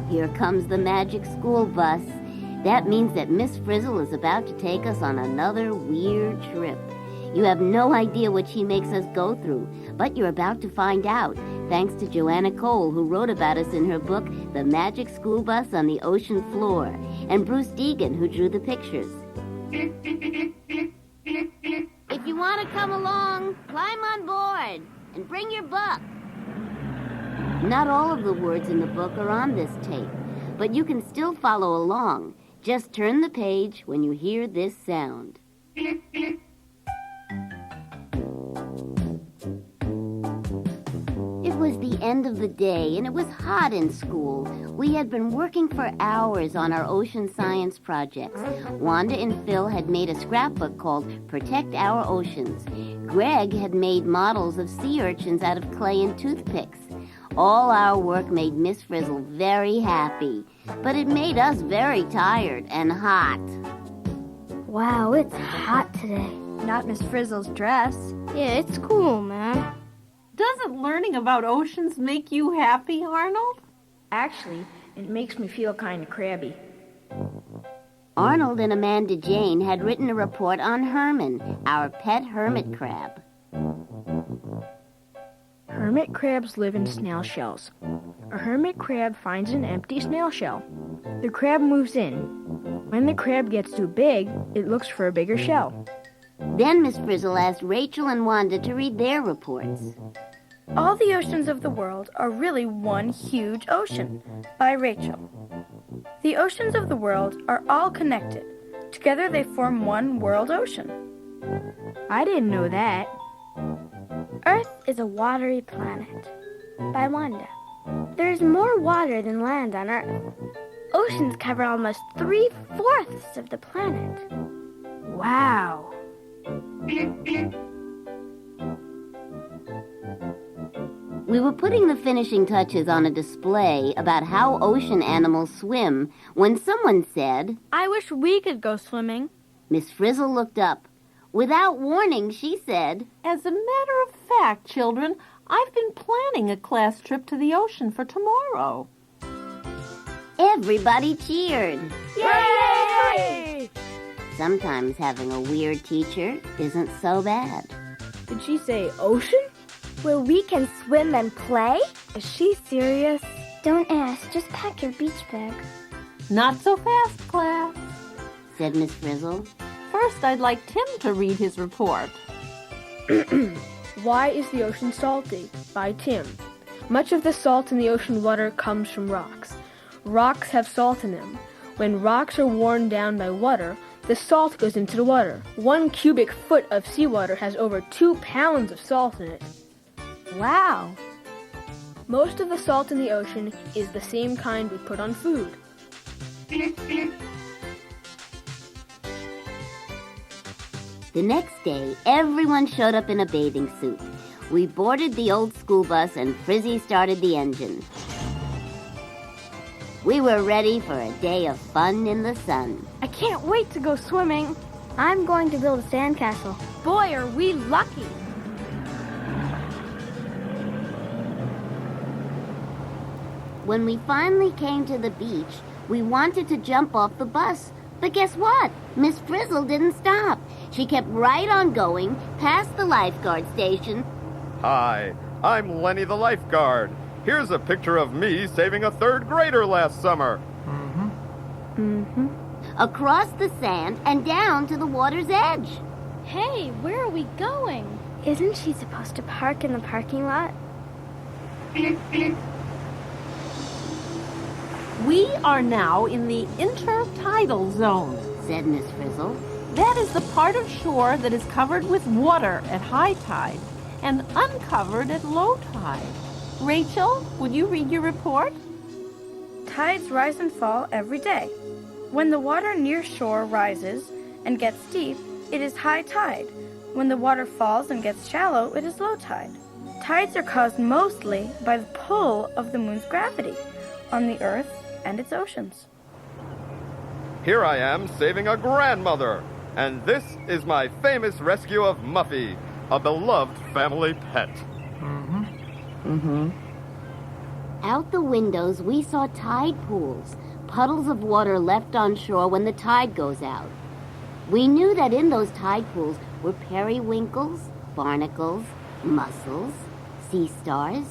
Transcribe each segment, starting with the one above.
Here comes the magic school bus. That means that Miss Frizzle is about to take us on another weird trip. You have no idea what she makes us go through, but you're about to find out, thanks to Joanna Cole, who wrote about us in her book, The Magic School Bus on the Ocean Floor, and Bruce Deegan, who drew the pictures. If you want to come along, climb on board and bring your book. Not all of the words in the book are on this tape, but you can still follow along. Just turn the page when you hear this sound. It was the end of the day, and it was hot in school. We had been working for hours on our ocean science projects. Wanda and Phil had made a scrapbook called Protect Our Oceans. Greg had made models of sea urchins out of clay and toothpicks. All our work made Miss Frizzle very happy, but it made us very tired and hot. Wow, it's hot today. Not Miss Frizzle's dress. Yeah, it's cool, man. Doesn't learning about oceans make you happy, Arnold? Actually, it makes me feel kind of crabby. Arnold and Amanda Jane had written a report on Herman, our pet hermit crab. Hermit crabs live in snail shells. A hermit crab finds an empty snail shell. The crab moves in. When the crab gets too big, it looks for a bigger shell. Then Miss Frizzle asked Rachel and Wanda to read their reports. All the Oceans of the World are really one huge ocean, by Rachel. The oceans of the world are all connected. Together they form one world ocean. I didn't know that. Earth is a watery planet. By Wanda. There's more water than land on Earth. Oceans cover almost 3/4 of the planet. Wow. We were putting the finishing touches on a display about how ocean animals swim when someone said, I wish we could go swimming. Miss Frizzle looked up. Without warning, she said, As a matter of fact, children, I've been planning a class trip to the ocean for tomorrow. Everybody cheered. Yay! Sometimes having a weird teacher isn't so bad. Did she say ocean? Where we can swim and play? Is she serious? Don't ask, just pack your beach bag. Not so fast, class. Said Miss Frizzle. First, I'd like Tim to read his report. Why is the ocean salty? By Tim. Much of the salt in the ocean water comes from rocks. Rocks have salt in them. When rocks are worn down by water, the salt goes into the water. 1 cubic foot of seawater has over 2 pounds of salt in it. Wow. Most of the salt in the ocean is the same kind we put on food. The next day, everyone showed up in a bathing suit. We boarded the old school bus and Frizzy started the engine. We were ready for a day of fun in the sun. I can't wait to go swimming. I'm going to build a sandcastle. Boy, are we lucky. When we finally came to the beach, we wanted to jump off the bus. But guess what? Miss Frizzle didn't stop. She kept right on going, past the lifeguard station. Hi, I'm Lenny the lifeguard. Here's a picture of me saving a 3rd grader last summer. Across the sand and down to the water's edge. Hey, where are we going? Isn't she supposed to park in the parking lot? We are now in the intertidal zone, said Miss Frizzle. That is the part of shore that is covered with water at high tide and uncovered at low tide. Rachel, would you read your report? Tides rise and fall every day. When the water near shore rises and gets deep, it is high tide. When the water falls and gets shallow, it is low tide. Tides are caused mostly by the pull of the moon's gravity on the Earth and its oceans. Here I am saving a grandmother. And this is my famous rescue of Muffy, a beloved family pet. Out the windows, we saw tide pools, puddles of water left on shore when the tide goes out. We knew that in those tide pools were periwinkles, barnacles, mussels, sea stars,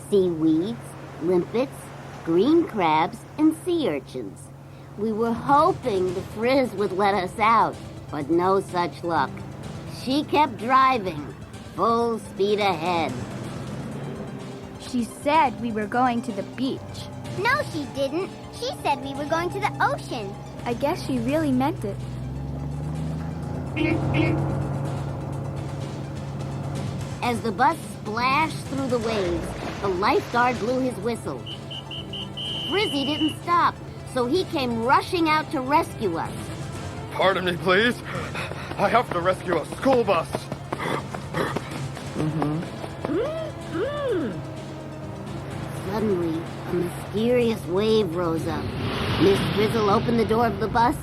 seaweeds, limpets, green crabs, and sea urchins. We were hoping the Frizz would let us out, but no such luck. She kept driving, full speed ahead. She said we were going to the beach. No, she didn't. She said we were going to the ocean. I guess she really meant it. As the bus splashed through the waves, the lifeguard blew his whistle. Frizzy didn't stop, so he came rushing out to rescue us. Pardon me, please. I have to rescue a school bus. Suddenly, a mysterious wave rose up. Miss Frizzle opened the door of the bus,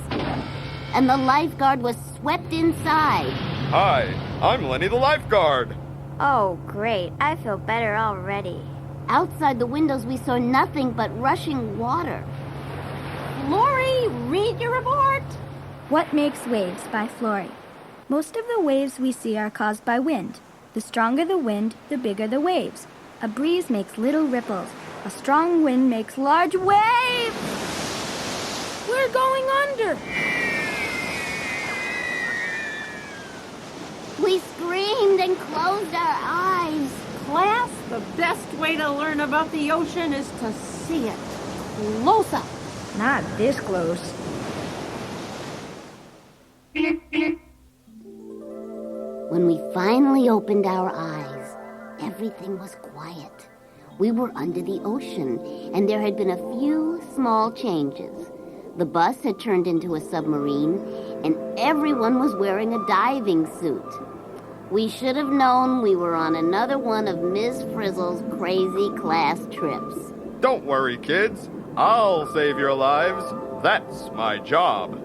and the lifeguard was swept inside. Hi, I'm Lenny the lifeguard. Oh, great. I feel better already. Outside the windows, we saw nothing but rushing water. Lori, read your report. What Makes Waves by Florrie. Most of the waves we see are caused by wind. The stronger the wind, the bigger the waves. A breeze makes little ripples. A strong wind makes large waves. We're going under. We screamed and closed our eyes. Class, the best way to learn about the ocean is to see it close up. Not this close. When we finally opened our eyes, everything was quiet. We were under the ocean, and there had been a few small changes. The bus had turned into a submarine, and everyone was wearing a diving suit. We should have known we were on another one of Ms. Frizzle's crazy class trips. Don't worry, kids. I'll save your lives. That's my job.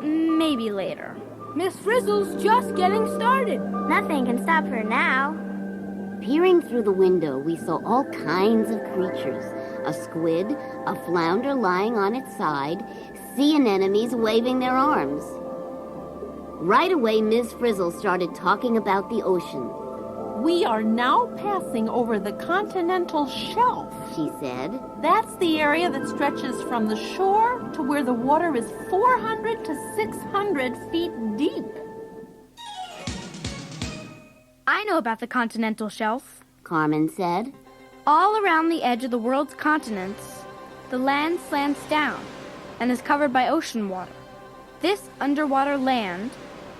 Maybe later. Miss Frizzle's just getting started. Nothing can stop her now. Peering through the window, we saw all kinds of creatures. A squid, a flounder lying on its side, sea anemones waving their arms. Right away, Ms. Frizzle started talking about the ocean. We are now passing over the continental shelf, She said. That's the area that stretches from the shore to where the water is 400 to 600 feet deep. I know about the continental shelf. Carmen said. All around the edge of the world's continents, the land slants down and is covered by ocean water. This underwater land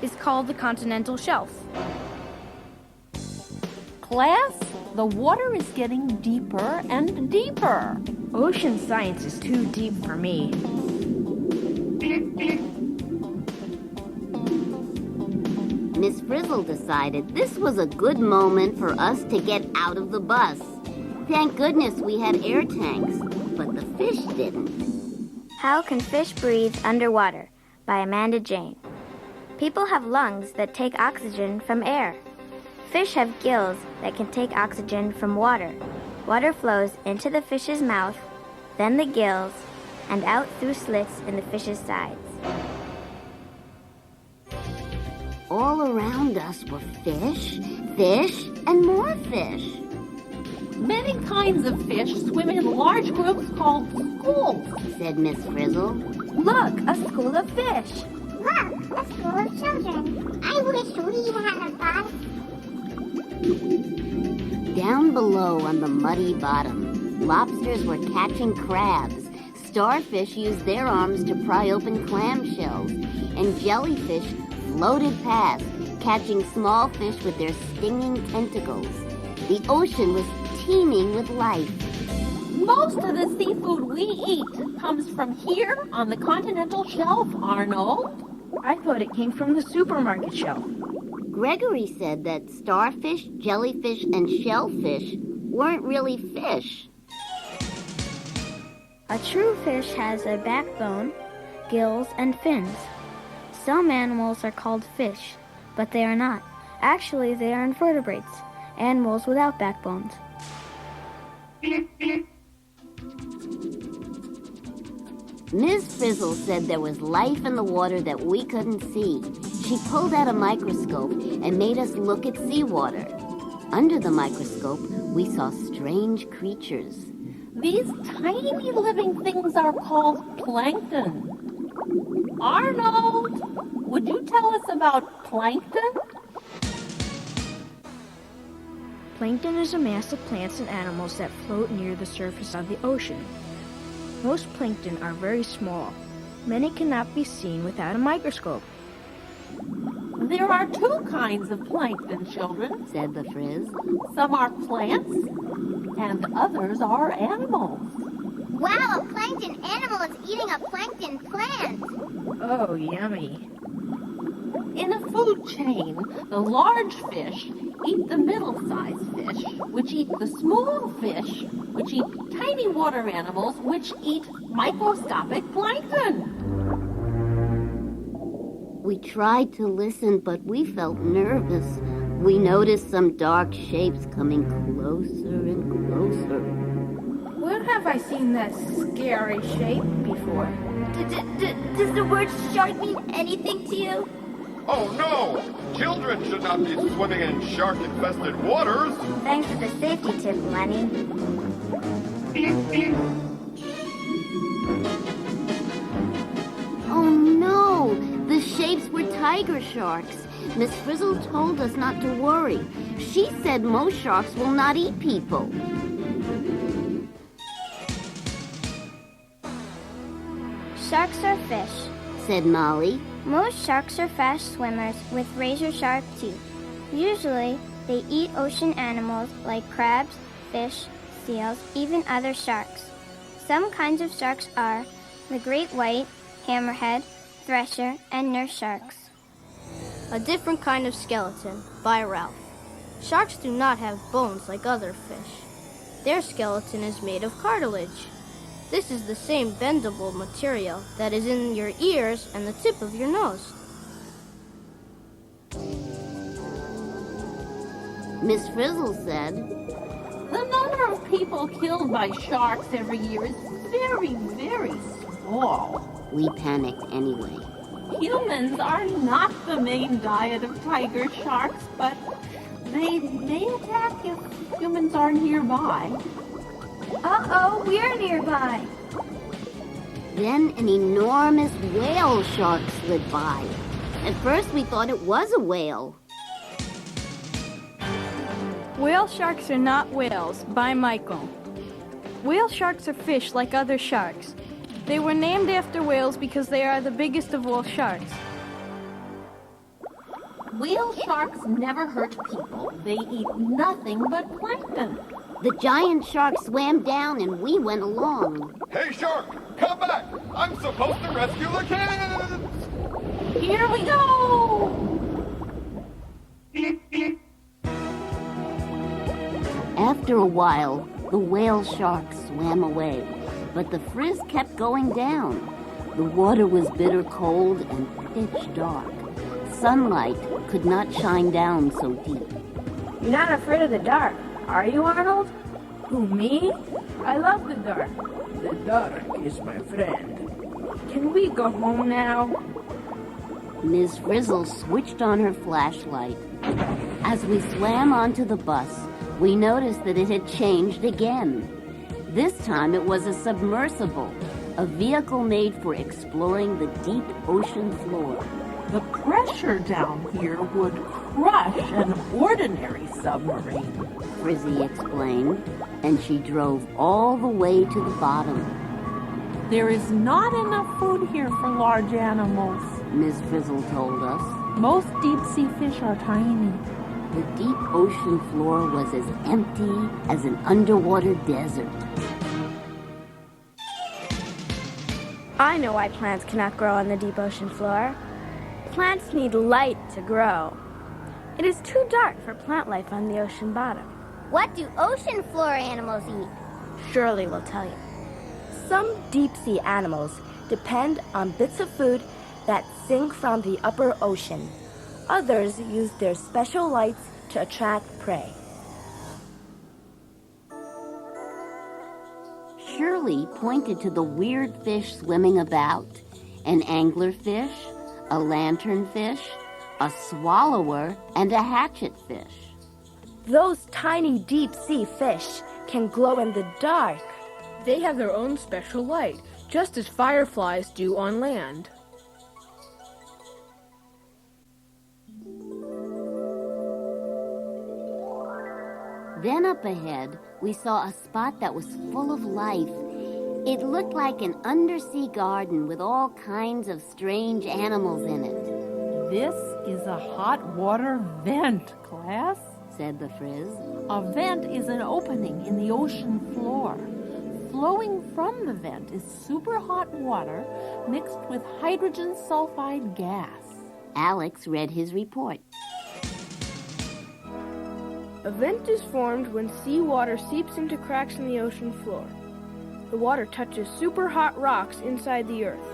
is called the continental shelf. Class, the water is getting deeper and deeper. Ocean science is too deep for me. Miss Frizzle decided this was a good moment for us to get out of the bus. Thank goodness we had air tanks, but the fish didn't. How Can Fish Breathe Underwater by Amanda Jane. People have lungs that take oxygen from air. Fish have gills that can take oxygen from water. Water flows into the fish's mouth, then the gills, and out through slits in the fish's sides. All around us were fish, fish, and more fish. Many kinds of fish swim in large groups called schools, Said Miss Frizzle. Look, a school of fish. Look, a school of children. I wish we had a bus. Down below on the muddy bottom, lobsters were catching crabs. Starfish used their arms to pry open clamshells, and jellyfish floated past, catching small fish with their stinging tentacles. The ocean was teeming with life. Most of the seafood we eat comes from here on the continental shelf, Arnold. I thought it came from the supermarket shelf. Gregory said that starfish, jellyfish, and shellfish weren't really fish. A true fish has a backbone, gills, and fins. Some animals are called fish, but they are not. Actually, they are invertebrates, animals without backbones. Ms. Frizzle said there was life in the water that we couldn't see. She pulled out a microscope and made us look at seawater. Under the microscope, we saw strange creatures. These tiny living things are called plankton. Arnold, would you tell us about plankton? Plankton is a mass of plants and animals that float near the surface of the ocean. Most plankton are very small. Many cannot be seen without a microscope. There are two kinds of plankton, children, Said the Frizz. Some are plants, and others are animals. Wow, a plankton animal is eating a plankton plant. Oh, yummy. In a food chain, the large fish eat the middle-sized fish, which eat the small fish, which eat tiny water animals, which eat microscopic plankton. We tried to listen, but we felt nervous. We noticed some dark shapes coming closer and closer. Where have I seen that scary shape before? Does the word shark mean anything to you? Oh no! Children should not be swimming in shark-infested waters! Thanks for the safety tip, Lenny. Oh no! The shapes were tiger sharks. Miss Frizzle told us not to worry. She said most sharks will not eat people. Sharks are fish. Said Molly. Most sharks are fast swimmers with razor-sharp teeth. Usually, they eat ocean animals like crabs, fish, seals, even other sharks. Some kinds of sharks are the great white, hammerhead, thresher, and nurse sharks. A different kind of skeleton, by Ralph. Sharks do not have bones like other fish. Their skeleton is made of cartilage. This is the same bendable material that is in your ears and the tip of your nose. Miss Frizzle said, The number of people killed by sharks every year is very, very small. We panicked anyway. Humans are not the main diet of tiger sharks, but they may attack if humans are nearby. Uh-oh, we're nearby. Then an enormous whale shark slid by. At first we thought it was a whale. Whale sharks are not whales, by Michael. Whale sharks are fish like other sharks. They were named after whales because they are the biggest of all sharks. Whale sharks never hurt people. They eat nothing but plankton. The giant shark swam down and we went along. Hey, shark! Come back! I'm supposed to rescue the kids! Here we go! After a while, the whale shark swam away, but the Frizz kept going down. The water was bitter cold and pitch dark. Sunlight could not shine down so deep. You're not afraid of the dark, are you, Arnold? Who, me? I love the dark. The dark is my friend. Can we go home now? Ms. Frizzle switched on her flashlight. As we swam onto the bus, we noticed that it had changed again. This time it was a submersible, a vehicle made for exploring the deep ocean floor. The pressure down here would crush an ordinary submarine. Frizzy explained, and she drove all the way to the bottom. There is not enough food here for large animals. Ms. Frizzle told us. Most deep-sea fish are tiny. The deep ocean floor was as empty as an underwater desert. I know why plants cannot grow on the deep ocean floor. Plants need light to grow. It is too dark for plant life on the ocean bottom. What do ocean floor animals eat? Shirley will tell you. Some deep-sea animals depend on bits of food that sink from the upper ocean. Others use their special lights to attract prey. Shirley Shirley pointed to the weird fish swimming about. An anglerfish, a lanternfish, a swallower, and a hatchetfish. Those tiny deep-sea fish can glow in the dark. They have their own special light, just as fireflies do on land. Then up ahead, we saw a spot that was full of life. It looked like an undersea garden with all kinds of strange animals in it. This is a hot water vent, class, said the Frizz. A vent is an opening in the ocean floor. Flowing from the vent is super hot water mixed with hydrogen sulfide gas. Alex read his report. A vent is formed when seawater seeps into cracks in the ocean floor. The water touches super hot rocks inside the earth.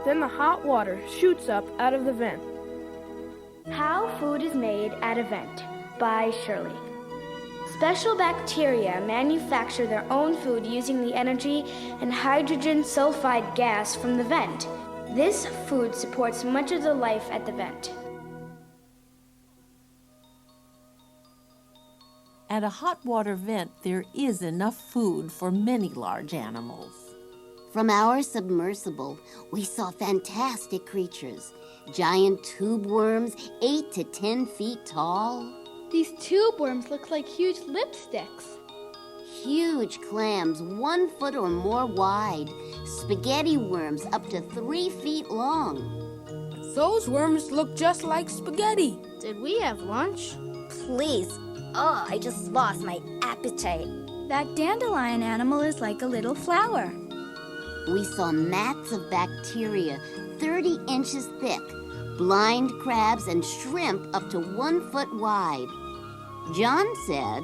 Then the hot water shoots up out of the vent. How Food is Made at a Vent by Shirley. Special bacteria manufacture their own food using the energy and hydrogen sulfide gas from the vent. This food supports much of the life at the vent. At a hot water vent, there is enough food for many large animals. From our submersible, we saw fantastic creatures. Giant tube worms, 8 to 10 feet tall. These tube worms look like huge lipsticks. Huge clams, 1 foot or more wide. Spaghetti worms up to 3 feet long. Those worms look just like spaghetti. Did we have lunch? Please. Oh, I just lost my appetite. That dandelion animal is like a little flower. We saw mats of bacteria 30 inches thick, blind crabs and shrimp up to 1 foot wide. John said,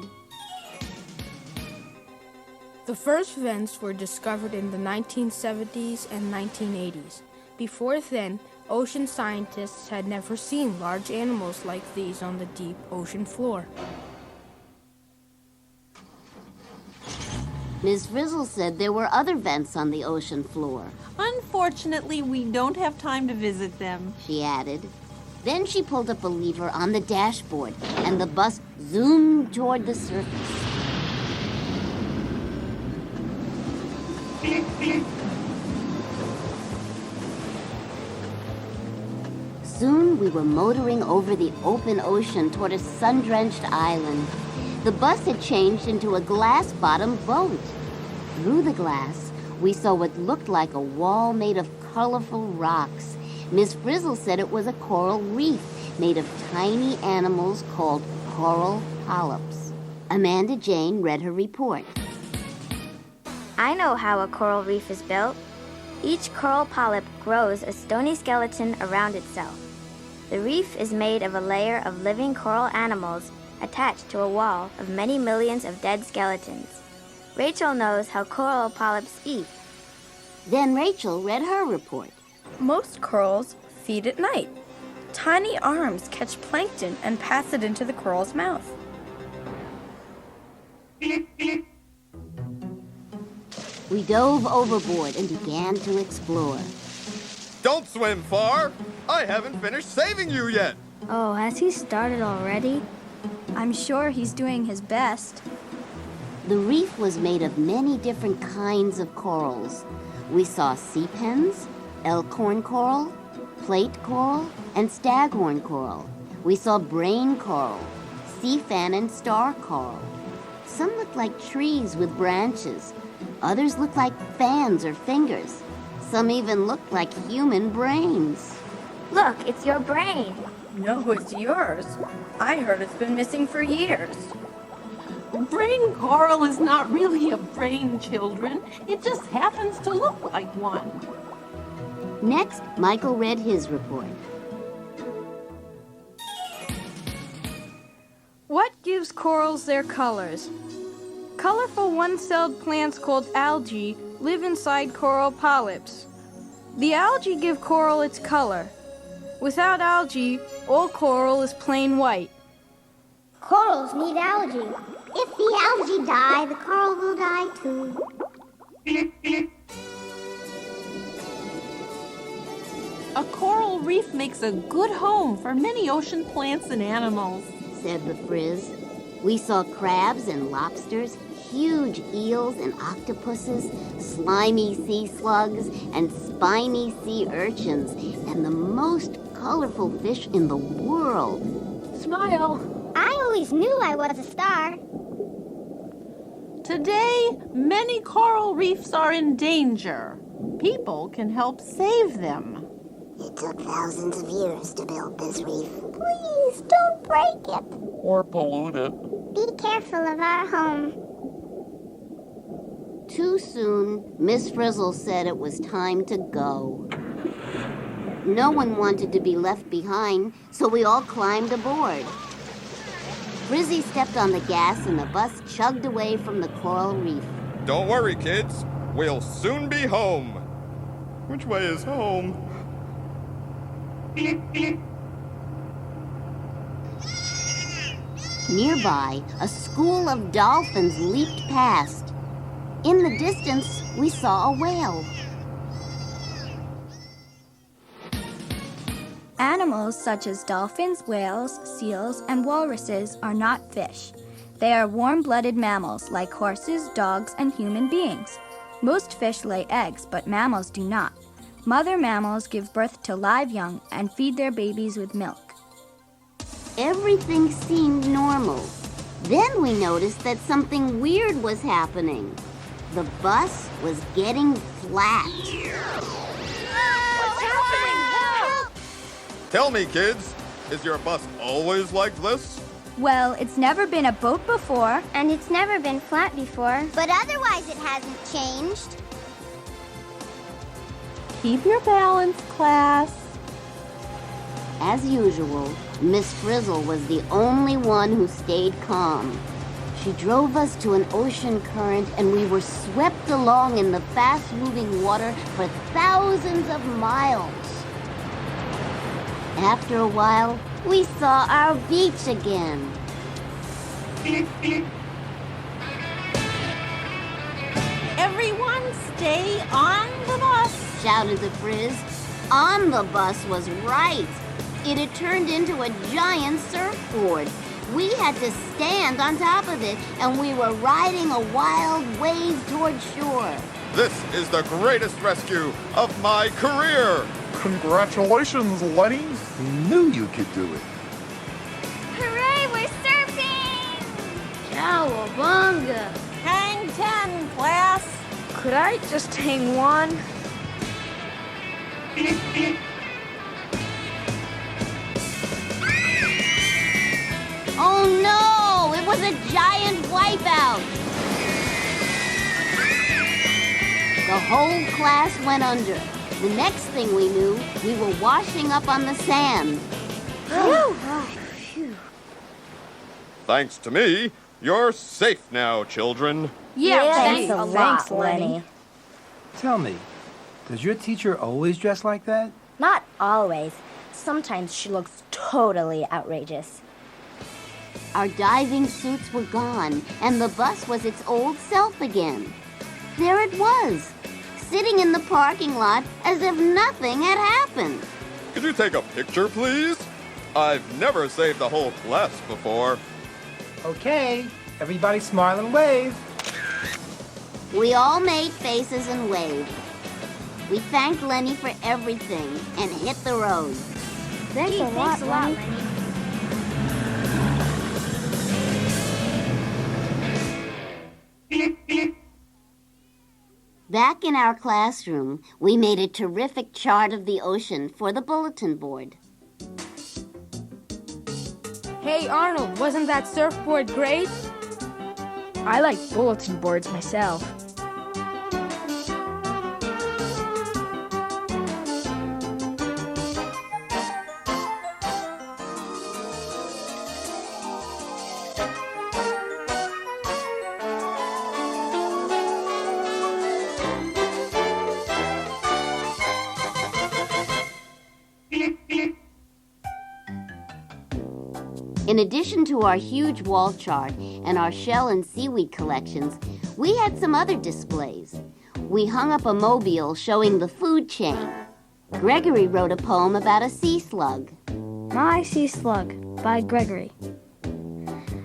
The first vents were discovered in the 1970s and 1980s. Before then, ocean scientists had never seen large animals like these on the deep ocean floor. Ms. Frizzle said there were other vents on the ocean floor. Unfortunately, we don't have time to visit them, she added. Then she pulled up a lever on the dashboard, and the bus zoomed toward the surface. Soon we were motoring over the open ocean toward a sun-drenched island. The bus had changed into a glass-bottomed boat. Through the glass, we saw what looked like a wall made of colorful rocks. Miss Frizzle said it was a coral reef made of tiny animals called coral polyps. Amanda Jane read her report. I know how a coral reef is built. Each coral polyp grows a stony skeleton around itself. The reef is made of a layer of living coral animals attached to a wall of many millions of dead skeletons. Rachel knows how coral polyps eat. Then Rachel read her report. Most corals feed at night. Tiny arms catch plankton and pass it into the coral's mouth. We dove overboard and began to explore. Don't swim far! I haven't finished saving you yet! Oh, has he started already? I'm sure he's doing his best. The reef was made of many different kinds of corals. We saw sea pens, elkhorn coral, plate coral, and staghorn coral. We saw brain coral, sea fan and star coral. Some looked like trees with branches. Others looked like fans or fingers. Some even looked like human brains. Look, it's your brain. No, it's yours. I heard it's been missing for years. Brain coral is not really a brain, children. It just happens to look like one. Next, Michael read his report. What gives corals their colors? Colorful one-celled plants called algae live inside coral polyps. The algae give coral its color. Without algae, all coral is plain white. Corals need algae. If the algae die, the coral will die too. A coral reef makes a good home for many ocean plants and animals, said the Frizz. We saw crabs and lobsters, huge eels and octopuses, slimy sea slugs and spiny sea urchins, and the most colorful fish in the world. Smile! I always knew I was a star. Today, many coral reefs are in danger. People can help save them. It took thousands of years to build this reef. Please, don't break it. Or pollute it. Be careful of our home. Too soon, Miss Frizzle said it was time to go. No one wanted to be left behind, so we all climbed aboard. Frizzy stepped on the gas and the bus chugged away from the coral reef. Don't worry, kids. We'll soon be home. Which way is home? Nearby, a school of dolphins leaped past. In the distance, we saw a whale. Animals such as dolphins, whales, seals, and walruses are not fish. They are warm-blooded mammals like horses, dogs, and human beings. Most fish lay eggs, but mammals do not. Mother mammals give birth to live young and feed their babies with milk. Everything seemed normal. Then we noticed that something weird was happening. The bus was getting flat. What's happening? Tell me, kids, is your bus always like this? Well, it's never been a boat before. And it's never been flat before. But otherwise it hasn't changed. Keep your balance, class. As usual, Miss Frizzle was the only one who stayed calm. She drove us to an ocean current and we were swept along in the fast-moving water for thousands of miles. After a while, we saw our beach again. Everyone stay on the bus, shouted the Frizz. On the bus was right. It had turned into a giant surfboard. We had to stand on top of it, and we were riding a wild wave toward shore. This is the greatest rescue of my career! Congratulations, Lenny. Knew you could do it. Hooray, we're surfing! Cowabunga! Hang 10, class. Could I just hang one? Oh no! It was a giant wipeout! The whole class went under. The next thing we knew, we were washing up on the sand. Thanks to me, you're safe now, children. Thanks a lot, Lenny. Tell me, does your teacher always dress like that? Not always. Sometimes she looks totally outrageous. Our diving suits were gone, and the bus was its old self again. There it was, sitting in the parking lot as if nothing had happened. Could you take a picture, please? I've never saved the whole class before. Okay, everybody smile and wave. We all made faces and waved. We thanked Lenny for everything and hit the road. Thanks a lot, Lenny. Back in our classroom, we made a terrific chart of the ocean for the bulletin board. Hey, Arnold, wasn't that surfboard great? I like bulletin boards myself. In addition to our huge wall chart and our shell and seaweed collections, we had some other displays. We hung up a mobile showing the food chain. Gregory wrote a poem about a sea slug. My Sea Slug by Gregory.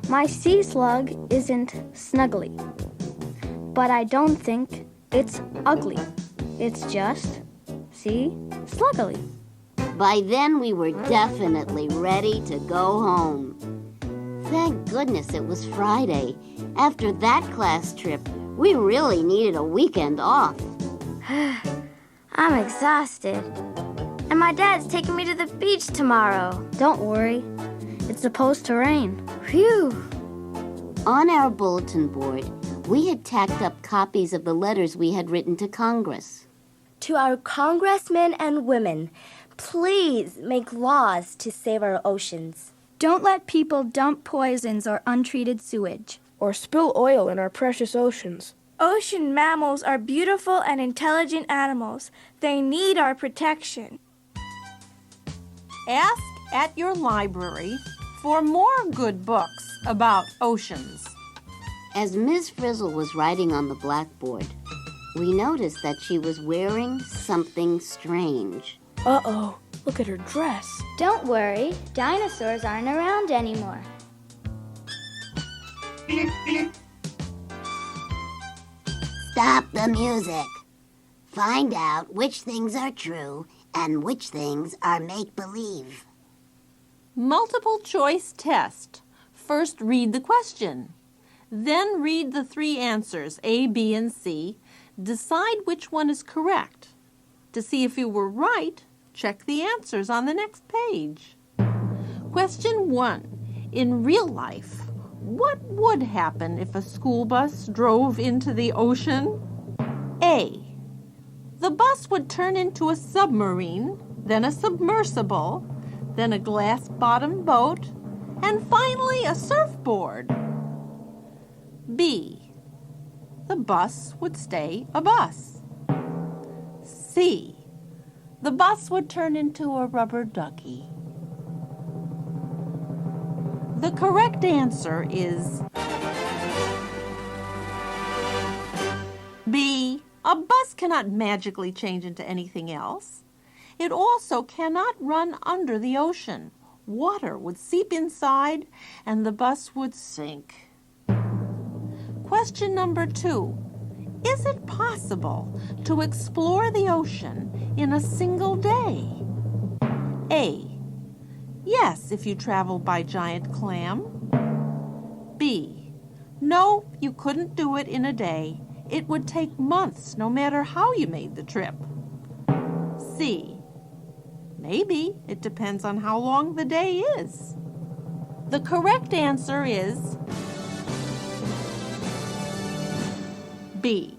My sea slug isn't snuggly, but I don't think it's ugly. It's just, see, sluggily. By then, we were definitely ready to go home. Thank goodness it was Friday. After that class trip, we really needed a weekend off. I'm exhausted. And my dad's taking me to the beach tomorrow. Don't worry. It's supposed to rain. Phew. On our bulletin board, we had tacked up copies of the letters we had written to Congress. To our congressmen and women, please make laws to save our oceans. Don't let people dump poisons or untreated sewage. Or spill oil in our precious oceans. Ocean mammals are beautiful and intelligent animals. They need our protection. Ask at your library for more good books about oceans. As Ms. Frizzle was writing on the blackboard, we noticed that she was wearing something strange. Uh-oh, look at her dress. Don't worry, dinosaurs aren't around anymore. Stop the music. Find out which things are true and which things are make-believe. Multiple choice test. First read the question. Then read the 3 answers, A, B, and C. Decide which one is correct. To see if you were right, check the answers on the next page. Question 1. In real life, what would happen if a school bus drove into the ocean? A. The bus would turn into a submarine, then a submersible, then a glass-bottom boat, and finally a surfboard. B. The bus would stay a bus. C. The bus would turn into a rubber ducky. The correct answer is B. A bus cannot magically change into anything else. It also cannot run under the ocean. Water would seep inside and the bus would sink. Question number 2. Is it possible to explore the ocean in a single day? A. Yes, if you travel by giant clam. B. No, you couldn't do it in a day. It would take months no matter how you made the trip. C. Maybe. It depends on how long the day is. The correct answer is B.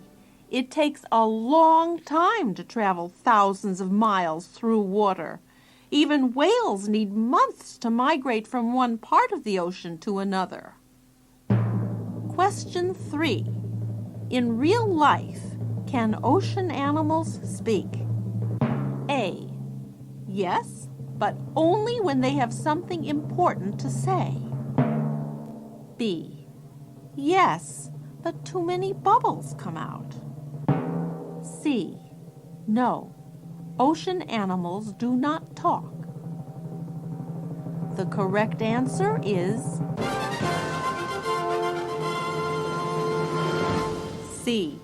It takes a long time to travel thousands of miles through water. Even whales need months to migrate from one part of the ocean to another. Question 3. In real life, can ocean animals speak? A. Yes, but only when they have something important to say. B. Yes, but too many bubbles come out. C. No, ocean animals do not talk. The correct answer is C.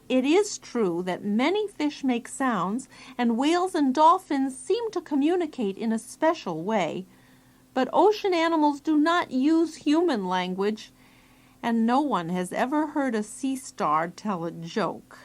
It is true that many fish make sounds, and whales and dolphins seem to communicate in a special way, but ocean animals do not use human language, and no one has ever heard a sea star tell a joke.